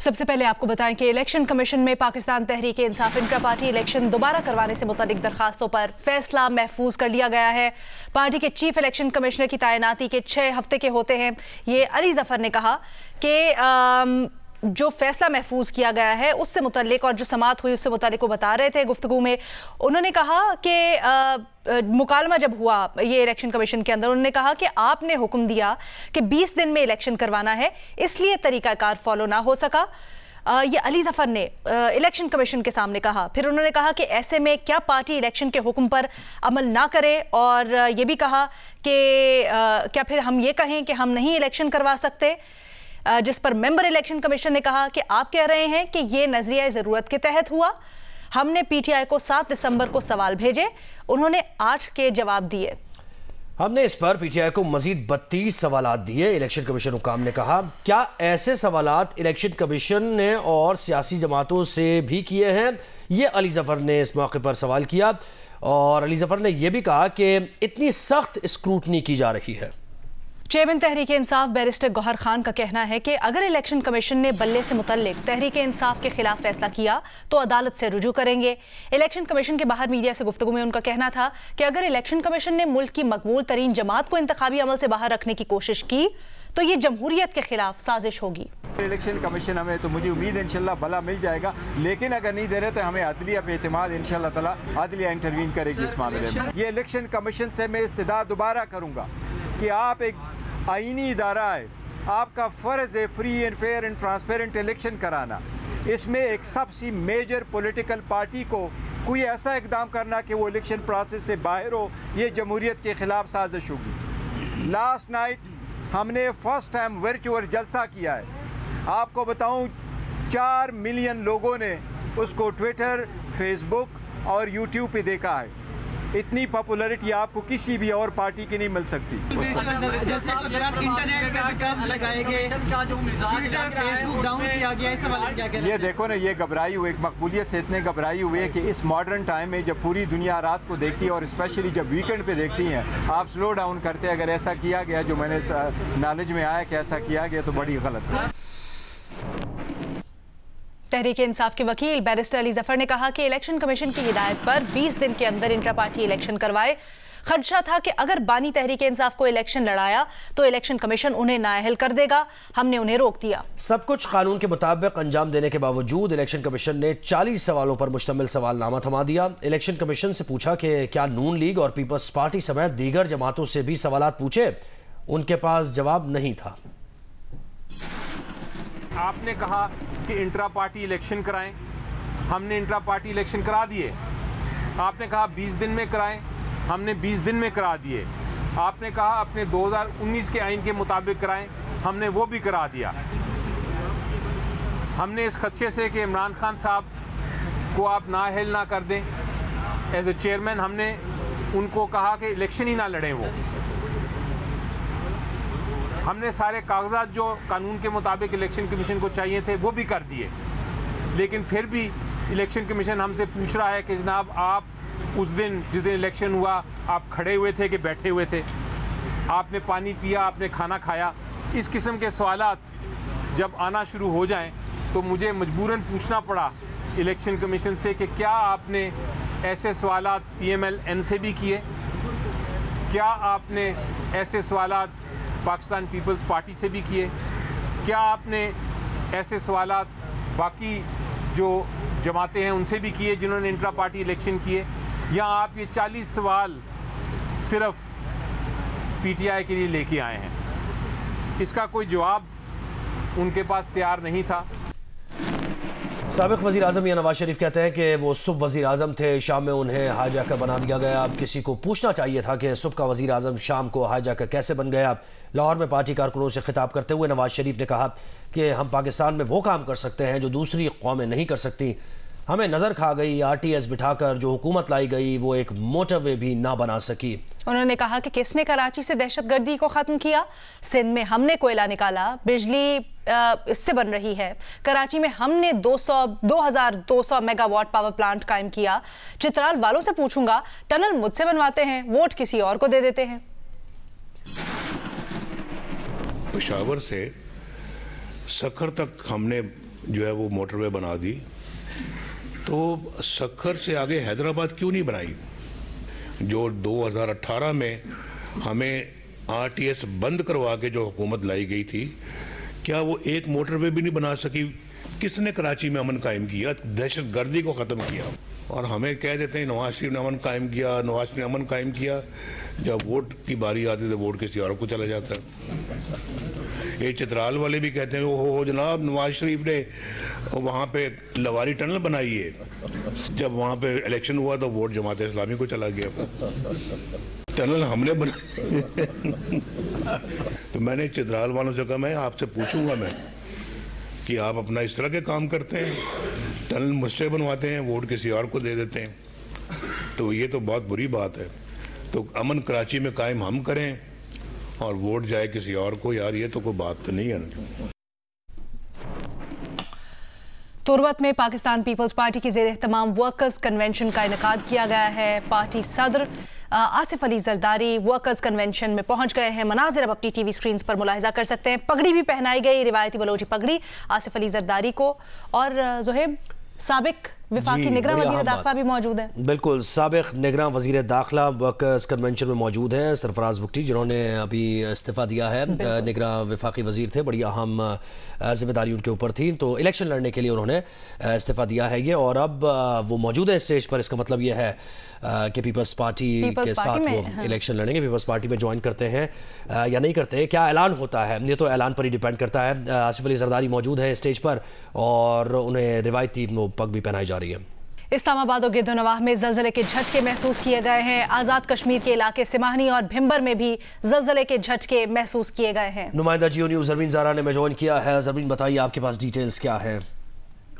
सबसे पहले आपको बताएं कि इलेक्शन कमीशन में Pakistan Tehreek Insaf intra party election दोबारा करवाने से मुतालिक दरखास्तों पर फैसला महफूज कर लिया गया है। पार्टी के चीफ इलेक्शन कमिश्नर की तैनाती के 6 हफ्ते के होते हैं। ये अली जफर ने कहा कि जो फैसला महफूज किया गया है उससे मुतालिक और जो समाअत हुई उससे मुतालिक वो बता रहे थे गुफ्तगू में। उन्होंने कहा कि मुकालमा जब हुआ ये इलेक्शन कमीशन के अंदर, उन्होंने कहा कि आपने हुक्म दिया कि 20 दिन में इलेक्शन करवाना है, इसलिए तरीकाकार फॉलो ना हो सका। ये अली जफर ने इलेक्शन कमीशन के सामने कहा। फिर उन्होंने कहा कि ऐसे में क्या पार्टी इलेक्शन के हुक्म पर अमल ना करे, और ये भी कहा कि क्या फिर हम ये कहें कि हम नहीं इलेक्शन करवा सकते, जिस पर मेंबर इलेक्शन कमीशन ने कहा कि आप कह रहे हैं कि ये नजरिया ज़रूरत के तहत हुआ। हमने पीटीआई को 7 दिसंबर को सवाल भेजे, उन्होंने 8 के जवाब दिए। हमने इस पर पीटीआई को मजीद 32 सवालात दिए। इलेक्शन कमीशन हुकाम ने कहा क्या ऐसे सवालात इलेक्शन कमीशन ने और सियासी जमातों से भी किए हैं। ये अली जफर ने इस मौके पर सवाल किया, और अली जफर ने यह भी कहा कि इतनी सख्त स्क्रूटनी की जा रही है। चेयरमैन तहरीक इंसाफ बैरिस्टर गौहर खान का कहना है कि अगर इलेक्शन कमीशन ने बल्ले से मुतल्लिक तहरीक इंसाफ के खिलाफ फैसला किया तो अदालत से रुजू करेंगे। इलेक्शन कमीशन के बाहर मीडिया से गुफ्तगू में उनका कहना था कि अगर इलेक्शन कमीशन ने मुल्क की मकबूल तरीन जमात को इंतखाबी अमल से बाहर रखने की कोशिश की तो ये जमहूरियत के खिलाफ साजिश होगी। इलेक्शन कमीशन हमें तो मुझे उम्मीद है इंशाल्लाह भला मिल जाएगा, लेकिन अगर नहीं दे रहे तो हमें अदलिया पे एतमाद इंशाल्लाह ताला अदलिया इंटरवीन करेगी इस मामले में। ये इलेक्शन कमीशन से मैं इस्तदा दोबारा करूँगा कि आप एक आईनी इदारा है, आपका फ़र्ज़ है free and fair and transparent election कराना। इसमें एक सबसे मेजर पॉलिटिकल पार्टी को कोई ऐसा इकदाम करना कि वो इलेक्शन प्रोसेस से बाहर हो, ये जमहूरियत के ख़िलाफ़ साजिश होगी। लास्ट नाइट हमने फर्स्ट टाइम वर्चुअल जलसा किया है। आपको बताऊं 4 मिलियन लोगों ने उसको ट्विटर, फेसबुक और यूट्यूब पे देखा है। इतनी पॉपुलैरिटी आपको किसी भी और पार्टी की नहीं मिल सकती। ये देखो ना, ये घबराई हुए, मकबूलियत से इतने घबराई हुए कि इस मॉडर्न टाइम में जब पूरी दुनिया रात को देखती है और स्पेशली जब वीकेंड पे देखती हैं, आप स्लो डाउन करते हैं। अगर ऐसा किया गया जो मैंने नॉलेज में आया कि ऐसा किया गया तो बड़ी गलत है। तहरीक इंसाफ के वकील बैरिस्टर अली जफर ने कहा कि इलेक्शन कमीशन की हिदायत पर 20 दिन के अंदर इंट्रा पार्टी इलेक्शन करवाए। खदशा था कि अगर बानी तहरीक इंसाफ को इलेक्शन लड़ाया तो इलेक्शन कमीशन उन्हें नाअहल कर देगा। हमने उन्हें रोक दिया। सब कुछ कानून के मुताबिक अंजाम देने के बावजूद इलेक्शन कमीशन ने 40 सवालों पर मुश्तमिल सवालनामा थमा दिया। इलेक्शन कमीशन से पूछा कि क्या नून लीग और पीपल्स पार्टी समेत दीगर जमातों से भी सवालात पूछे, उनके पास जवाब नहीं था। आपने कहा कि इंट्रा पार्टी इलेक्शन कराएं, हमने इंट्रा पार्टी इलेक्शन करा दिए। आपने कहा 20 दिन में कराएं, हमने 20 दिन में करा दिए। आपने कहा अपने 2019 के आइन के मुताबिक कराएं, हमने वो भी करा दिया। हमने इस खदशे से कि इमरान खान साहब को आप नाअहल ना कर दें, एज ए चेयरमैन हमने उनको कहा कि इलेक्शन ही ना लड़ें। वो हमने सारे कागजात जो कानून के मुताबिक इलेक्शन कमीशन को चाहिए थे वो भी कर दिए, लेकिन फिर भी इलेक्शन कमीशन हमसे पूछ रहा है कि जनाब आप उस दिन जिस दिन इलेक्शन हुआ आप खड़े हुए थे कि बैठे हुए थे, आपने पानी पिया, आपने खाना खाया। इस किस्म के सवालात जब आना शुरू हो जाएं तो मुझे मजबूरन पूछना पड़ा इलेक्शन कमीशन से कि क्या आपने ऐसे सवालात PMLN से भी किए, क्या आपने ऐसे सवालात पाकिस्तान पीपल्स पार्टी से भी किए, क्या आपने ऐसे सवालात बाकी जो जमातें हैं उनसे भी किए जिन्होंने इंट्रा पार्टी इलेक्शन किए, या आप ये 40 सवाल सिर्फ PTI के लिए लेके आए हैं। इसका कोई जवाब उनके पास तैयार नहीं था। साबिक वज़ीर आज़म या नवाज शरीफ कहते हैं कि वो सुब वज़ीर आज़म थे, शाम में उन्हें हाईजैकर बना दिया गया। अब किसी को पूछना चाहिए था कि सुब का वज़ीर आज़म शाम को हाईजैकर कैसे बन गया। लाहौर में पार्टी कारकुनों से खिताब करते हुए नवाज शरीफ ने कहा कि हम पाकिस्तान में वो काम कर सकते हैं जो दूसरी कौमें नहीं कर सकती। हमें नज़र खा गई RTS बिठाकर जो हुकूमत लाई गई वो एक मोटरवे भी ना बना सकी। उन्होंने कहा कि किसने कराची से दहशतगर्दी को ख़त्म किया, सिंध में हमने कोयला निकाला, बिजली इससे बन रही है, कराची में हमने 2200 मेगावाट पावर प्लांट कायम किया। चित्राल वालों से पूछूंगा, टनल मुझसे बनवाते हैं, वोट किसी और को दे देते हैं। पेशावर से सखर तक हमने जो है वो मोटरवे बना दी, तो सक्खर से आगे हैदराबाद क्यों नहीं बनाई? जो 2018 में हमें आरटीएस बंद करवा के जो हुकूमत लाई गई थी, क्या वो एक मोटरवे भी नहीं बना सकी? किसने कराची में अमन कायम किया, दहशत गर्दी को ख़त्म किया? और हमें कह देते हैं नवाज शरीफ ने अमन कायम किया, नवाज शरीफ ने अमन कायम किया। जब वोट की बारी आती तो वोट किसी और को चला जाता है। ये चित्राल वाले भी कहते हैं हो जनाब, नवाज शरीफ ने वहाँ पे लवारी टनल बनाई है, जब वहाँ पे इलेक्शन हुआ तो वोट जमात इस्लामी को चला गया। टनल हमने बनाई। तो मैंने चित्राल वालों से कहा, मैं आपसे पूछूंगा मैं कि आप अपना इस तरह के काम करते हैं, टनल मुझसे बनवाते हैं, वोट किसी और को दे देते हैं, तो ये तो बहुत बुरी बात है। तो अमन कराची में कायम हम करें और वोट जाए किसी और को, यार ये तो कोई बात तो नहीं है। तुर्बत में पाकिस्तान पीपल्स पार्टी की ज़ेर एहतमाम वर्कर्स कन्वेंशन का इनेकाद किया गया है। पार्टी सदर आसिफ अली जरदारी वर्कर्स कन्वेंशन में पहुंच गए हैं। मनाजिर अब अपनी टीवी स्क्रीन पर मुलाहिजा कर सकते हैं। पगड़ी भी पहनाई गई, रिवायती बलोची पगड़ी आसिफ अली जरदारी को। और जोहेब, साबिक विफाकी निगरान वज़ीर दाखिला भी मौजूद है। बिल्कुल, साबिक निगरान वज़ीर दाखिला वर्कर्स कन्वेंशन में मौजूद हैं सरफराज बुगटी, जिन्होंने अभी इस्तीफ़ा दिया है। निगरान विफाकी वज़ीर थे, बड़ी अहम जिम्मेदारी उनके ऊपर थी, तो इलेक्शन लड़ने के लिए उन्होंने इस्तीफ़ा दिया है ये। और अब वो मौजूद है स्टेज पर। इसका मतलब यह है कि पीपल्स पार्टी के साथ वो इलेक्शन लड़ेंगे। पीपल्स पार्टी में ज्वाइन करते हैं या नहीं करते, क्या ऐलान होता है, ये तो ऐलान पर ही डिपेंड करता है। आसिफ अली जरदारी मौजूद है स्टेज पर और उन्हें रिवायती पग भी पहनाई जा रही है। इस्लामाबाद और गिरदोनवाह में ज़लज़ले के झटके महसूस किए गए हैं। आज़ाद कश्मीर के इलाके सिमाहनी और भिम्बर में भी ज़लज़ले के झटके महसूस किए गए हैं। नुमाइंदा जियो न्यूज़ ज़रमीन ज़ारा ने ज्वाइन किया है। ज़रमीन, बताइए आपके पास डिटेल्स क्या है?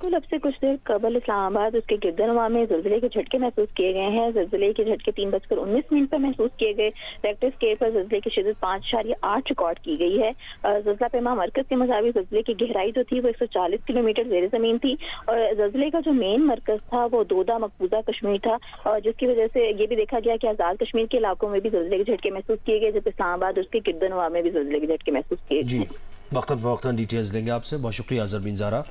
अब से कुछ देर कबल इस्लामाबाद उसके गिरदोनवाह में ज़लज़ले के झटके महसूस किए गए हैं। ज़लज़ले के झटके 3:19 पर महसूस किए गए। रेक्टर स्केल पर ज़लज़ले की शिद्दत 5.8 रिकॉर्ड की गई है। ज़लज़ला पैमा मरकज़ के मुताबिक ज़लज़ले की गहराई जो थी वो 140 किलोमीटर ज़ेर ज़मीन थी और ज़लज़ले का जो मेन मरकज़ था वो दोदा मकबूजा कश्मीर था, और जिसकी वजह से ये भी देखा गया कि आज़ाद कश्मीर के इलाकों में भी ज़लज़ले के झटके महसूस किए गए, जबकि इस्लामाबाद उसके गिरदोनवाह में भी ज़लज़ले के झटके महसूस किए गए। वक्त डिटेल्स लेंगे आपसे। बहुत शुक्रिया ज़रमीन ज़ारा।